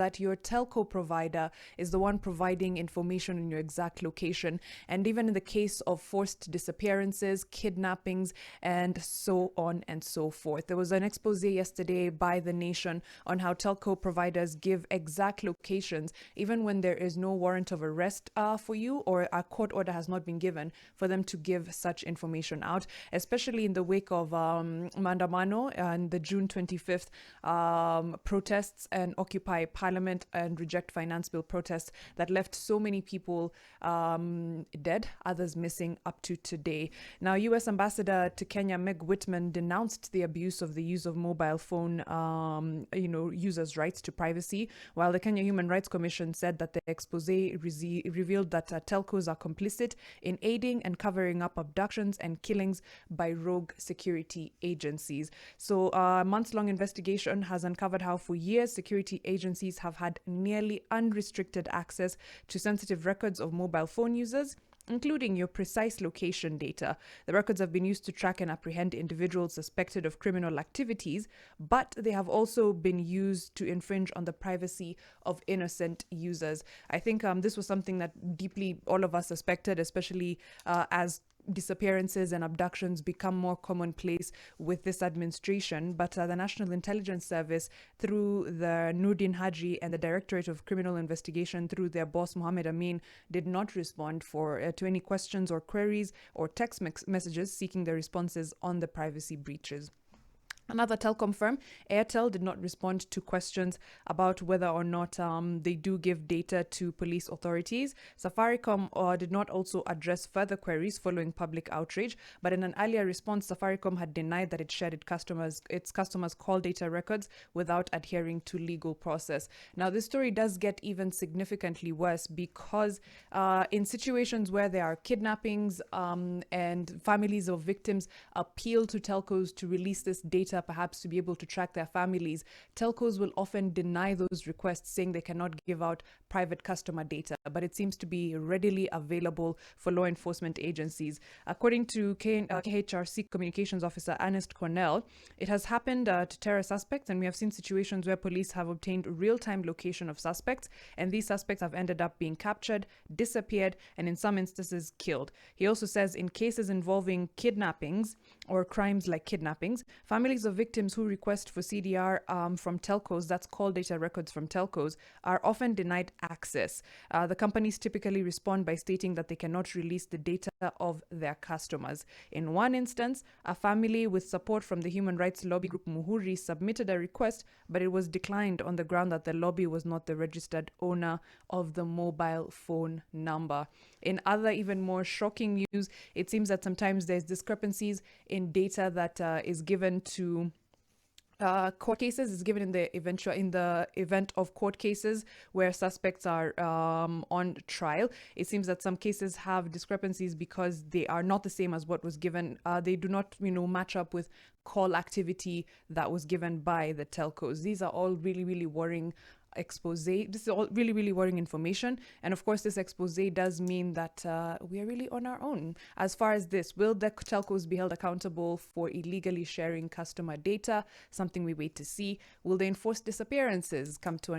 that your telco provider is the one providing information on your exact location. And even in the case of forced disappearances, kidnappings, and so on and so forth. There was an expose yesterday by The Nation on how telco providers give exact locations, even when there is no warrant of arrest for you or a court order has not been given for them to give such information out, especially in the wake of Mandamano and the June 25th protests and Occupy Parliament and Reject Finance Bill protests that left so many people dead, others missing up to today. Now, U.S. Ambassador to Kenya, Meg Whitman, denounced the abuse of the use of mobile phone, users' rights to privacy, while the Kenya Human Rights Commission said that the expose revealed that telcos are complicit in aiding and covering up abductions and killings by rogue security agencies. So a months-long investigation has uncovered how for years security agencies have had nearly unrestricted access to sensitive records of mobile phone users, including your precise location data. The records have been used to track and apprehend individuals suspected of criminal activities, but they have also been used to infringe on the privacy of innocent users. I think this was something that deeply all of us suspected, especially as disappearances and abductions become more commonplace with this administration. But the National Intelligence Service, through the Nurdin Haji and the Directorate of Criminal Investigation, through their boss Mohammed Amin, did not respond to any questions or queries or text messages seeking the responses on the privacy breaches. Another telecom firm, Airtel, did not respond to questions about whether or not they do give data to police authorities. Safaricom did not also address further queries following public outrage, but in an earlier response, Safaricom had denied that it shared its customers' call data records without adhering to legal process. Now, this story does get even significantly worse because in situations where there are kidnappings and families of victims appeal to telcos to release this data, perhaps to be able to track their families, telcos will often deny those requests, saying they cannot give out private customer data, but it seems to be readily available for law enforcement agencies. According to KHRC Communications Officer Ernest Cornell, it has happened to terror suspects, and we have seen situations where police have obtained real-time location of suspects, and these suspects have ended up being captured, disappeared, and in some instances killed. He also says in cases involving kidnappings or crimes like kidnappings, families of victims who request for CDR from telcos, that's call data records from telcos, are often denied access. The companies typically respond by stating that they cannot release the data of their customers. In one instance, a family with support from the human rights lobby group Muhuri submitted a request, but it was declined on the ground that the lobby was not the registered owner of the mobile phone number. In other, even more shocking news, it seems that sometimes there's discrepancies in data that is given to court cases, is given in the event of court cases where suspects are on trial. It seems that some cases have discrepancies because they are not the same as what was given. They do not, match up with call activity that was given by the telcos. These are all really, really worrying expose. This is all really, really worrying information. And of course, this expose does mean that we are really on our own. As far as this, will the telcos be held accountable for illegally sharing customer data? Something we wait to see. Will the enforced disappearances come to an